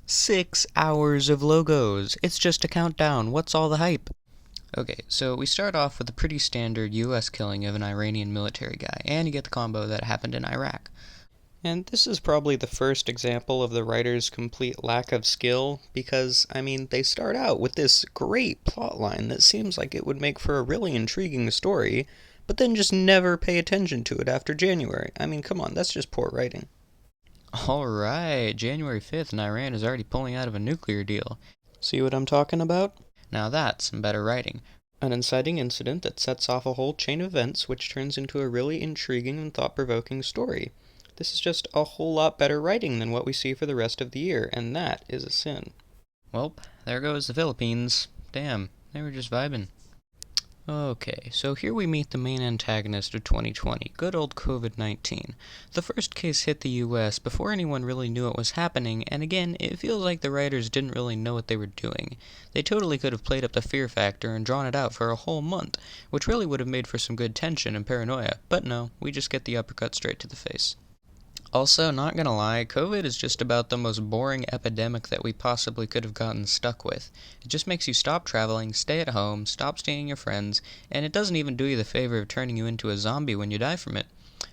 6 hours of logos. It's just a countdown. What's all the hype? Okay, so we start off with a pretty standard US killing of an Iranian military guy, and you get the combo that happened in Iraq. And this is probably the first example of the writer's complete lack of skill, because, they start out with this great plotline that seems like it would make for a really intriguing story, but then just never pay attention to it after January. Come on, that's just poor writing. Alright, January 5th and Iran is already pulling out of a nuclear deal. See what I'm talking about? Now that's some better writing. An inciting incident that sets off a whole chain of events which turns into a really intriguing and thought-provoking story. This is just a whole lot better writing than what we see for the rest of the year, and that is a sin. Welp, there goes the Philippines. Damn, they were just vibing. Okay, so here we meet the main antagonist of 2020, good old COVID-19. The first case hit the US before anyone really knew it was happening, and again, it feels like the writers didn't really know what they were doing. They totally could have played up the fear factor and drawn it out for a whole month, which really would have made for some good tension and paranoia, but no, we just get the uppercut straight to the face. Also, not gonna lie, COVID is just about the most boring epidemic that we possibly could have gotten stuck with. It just makes you stop traveling, stay at home, stop seeing your friends, and it doesn't even do you the favor of turning you into a zombie when you die from it.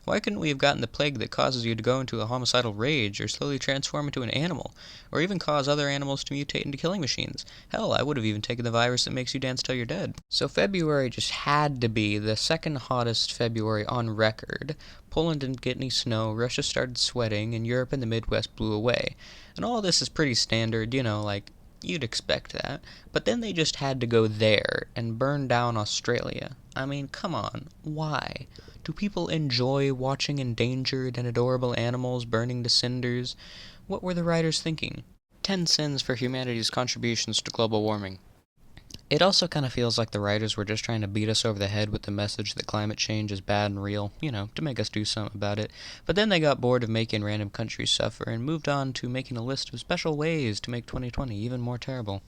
Why couldn't we have gotten the plague that causes you to go into a homicidal rage, or slowly transform into an animal, or even cause other animals to mutate into killing machines? Hell, I would have even taken the virus that makes you dance till you're dead. So February just had to be the second hottest February on record. Poland didn't get any snow, Russia started sweating, and Europe and the Midwest blew away. And all this is pretty standard, you'd expect that. But then they just had to go there and burn down Australia. Come on, why? Do people enjoy watching endangered and adorable animals burning to cinders? What were the writers thinking? 10 sins for humanity's contributions to global warming. It also kind of feels like the writers were just trying to beat us over the head with the message that climate change is bad and real, to make us do something about it. But then they got bored of making random countries suffer and moved on to making a list of special ways to make 2020 even more terrible.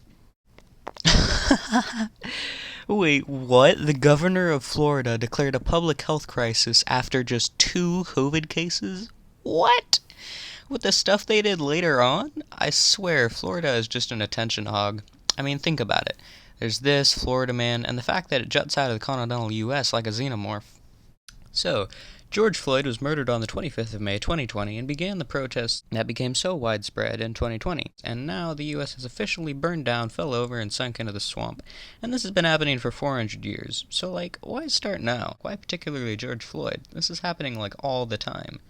Wait, what? The governor of Florida declared a public health crisis after just 2 COVID cases? What? With the stuff they did later on? I swear, Florida is just an attention hog. Think about it. There's this, Florida man, and the fact that it juts out of the continental US like a xenomorph. So, George Floyd was murdered on the 25th of May 2020 and began the protests that became so widespread in 2020. And now the US has officially burned down, fell over, and sunk into the swamp. And this has been happening for 400 years. So, why start now? Why particularly George Floyd? This is happening, all the time.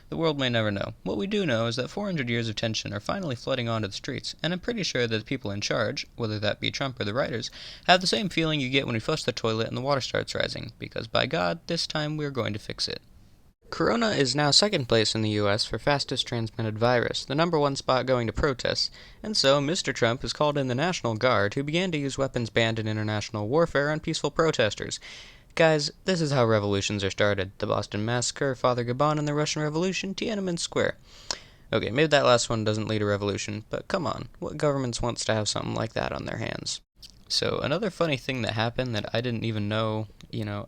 The world may never know. What we do know is that 400 years of tension are finally flooding onto the streets, and I'm pretty sure that the people in charge, whether that be Trump or the writers, have the same feeling you get when you flush the toilet and the water starts rising, because by God, this time we're going to fix it. Corona is now second place in the US for fastest transmitted virus, the number one spot going to protests, and so Mr. Trump has called in the National Guard, who began to use weapons banned in international warfare on peaceful protesters. Guys, this is how revolutions are started. The Boston Massacre, Father Gabon and the Russian Revolution, Tiananmen Square. Okay, maybe that last one doesn't lead a revolution, but come on, what government wants to have something like that on their hands? So another funny thing that happened that I didn't even know,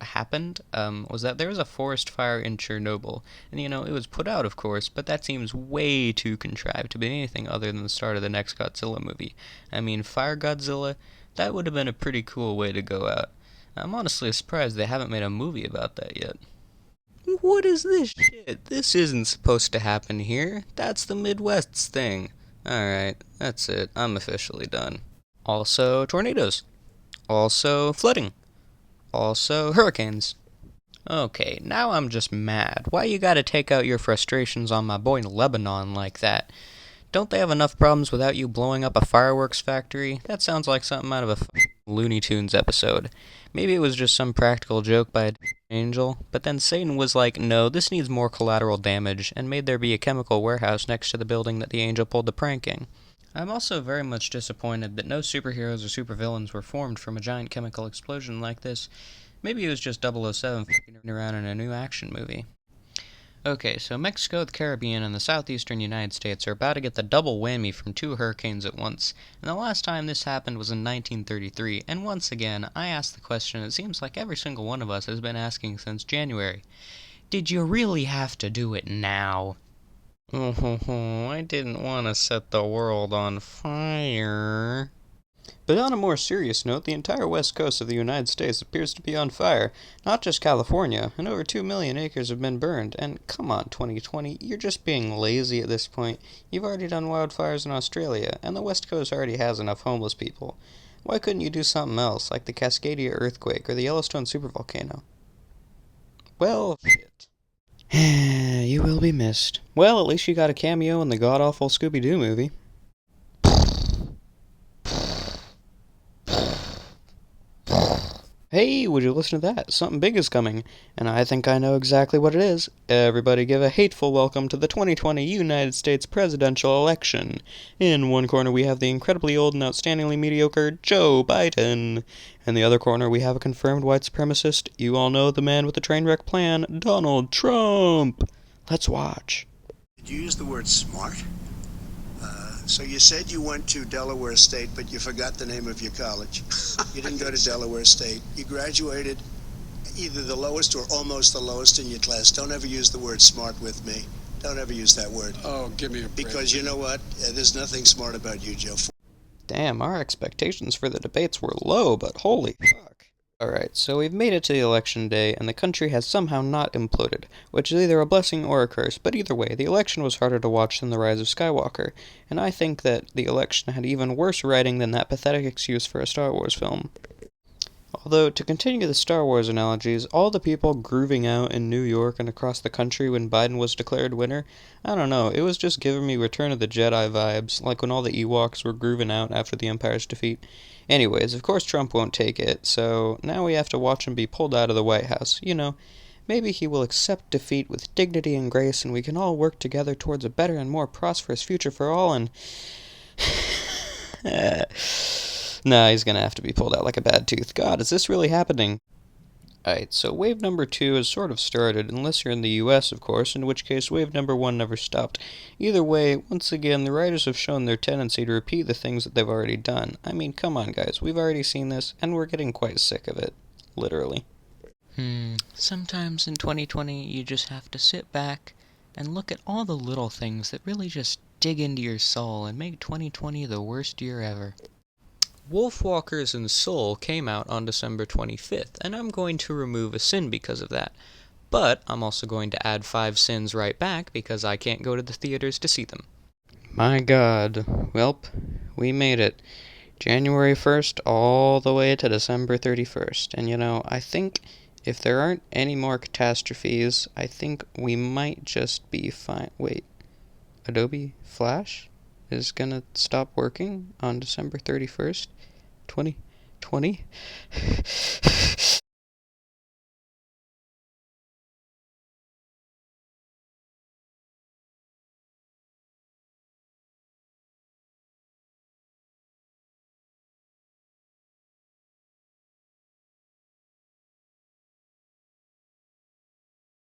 happened, was that there was a forest fire in Chernobyl. And, it was put out, of course, but that seems way too contrived to be anything other than the start of the next Godzilla movie. Fire Godzilla, that would have been a pretty cool way to go out. I'm honestly surprised they haven't made a movie about that yet. What is this shit? This isn't supposed to happen here. That's the Midwest's thing. Alright, that's it. I'm officially done. Also, tornadoes. Also, flooding. Also, hurricanes. Okay, now I'm just mad. Why you gotta take out your frustrations on my boy in Lebanon like that? Don't they have enough problems without you blowing up a fireworks factory? That sounds like something out of a Looney Tunes episode. Maybe it was just some practical joke by a angel, but then Satan was like, no, this needs more collateral damage, and made there be a chemical warehouse next to the building that the angel pulled the pranking. I'm also very much disappointed that no superheroes or supervillains were formed from a giant chemical explosion like this. Maybe it was just 007 fucking around in a new action movie. Okay, so Mexico, the Caribbean, and the southeastern United States are about to get the double whammy from 2 hurricanes at once, and the last time this happened was in 1933, and once again, I ask the question it seems like every single one of us has been asking since January. Did you really have to do it now? Oh, I didn't want to set the world on fire. But on a more serious note, the entire west coast of the United States appears to be on fire. Not just California, and over 2 million acres have been burned. And come on, 2020, you're just being lazy at this point. You've already done wildfires in Australia, and the west coast already has enough homeless people. Why couldn't you do something else, like the Cascadia earthquake or the Yellowstone supervolcano? Well, shit. You will be missed. Well, at least you got a cameo in the god-awful Scooby-Doo movie. Hey, would you listen to that? Something big is coming, and I think I know exactly what it is. Everybody give a hateful welcome to the 2020 United States presidential election. In one corner we have the incredibly old and outstandingly mediocre Joe Biden. In the other corner we have a confirmed white supremacist, you all know the man with the train wreck plan, Donald Trump. Let's watch. Did you use the word smart? So you said you went to Delaware State, but you forgot the name of your college. You didn't go to Delaware State. You graduated either the lowest or almost the lowest in your class. Don't ever use the word smart with me. Don't ever use that word. Oh, give me a break. Because you know what? There's nothing smart about you, Joe. Damn, our expectations for the debates were low, but holy fuck. Alright, so we've made it to the election day, and the country has somehow not imploded, which is either a blessing or a curse, but either way, the election was harder to watch than the rise of Skywalker, and I think that the election had even worse writing than that pathetic excuse for a Star Wars film. Although, to continue the Star Wars analogies, all the people grooving out in New York and across the country when Biden was declared winner, I don't know, it was just giving me Return of the Jedi vibes, like when all the Ewoks were grooving out after the Empire's defeat. Anyways, of course Trump won't take it, so now we have to watch him be pulled out of the White House. You know, maybe he will accept defeat with dignity and grace, and we can all work together towards a better and more prosperous future for all, and... Nah, he's gonna have to be pulled out like a bad tooth. God, is this really happening? Alright, so wave number 2 has sort of started, unless you're in the US, of course, in which case wave number 1 never stopped. Either way, once again, the writers have shown their tendency to repeat the things that they've already done. I mean, come on, guys, we've already seen this, and we're getting quite sick of it. Literally. Sometimes in 2020, you just have to sit back and look at all the little things that really just dig into your soul and make 2020 the worst year ever. Wolfwalkers and Soul came out on December 25th, and I'm going to remove a sin because of that. But I'm also going to add 5 sins right back because I can't go to the theaters to see them. My god. Welp, we made it. January 1st all the way to December 31st. And you know, I think if there aren't any more catastrophes, I think we might just be fine. Wait, Adobe Flash is gonna stop working on December 31st, 2020?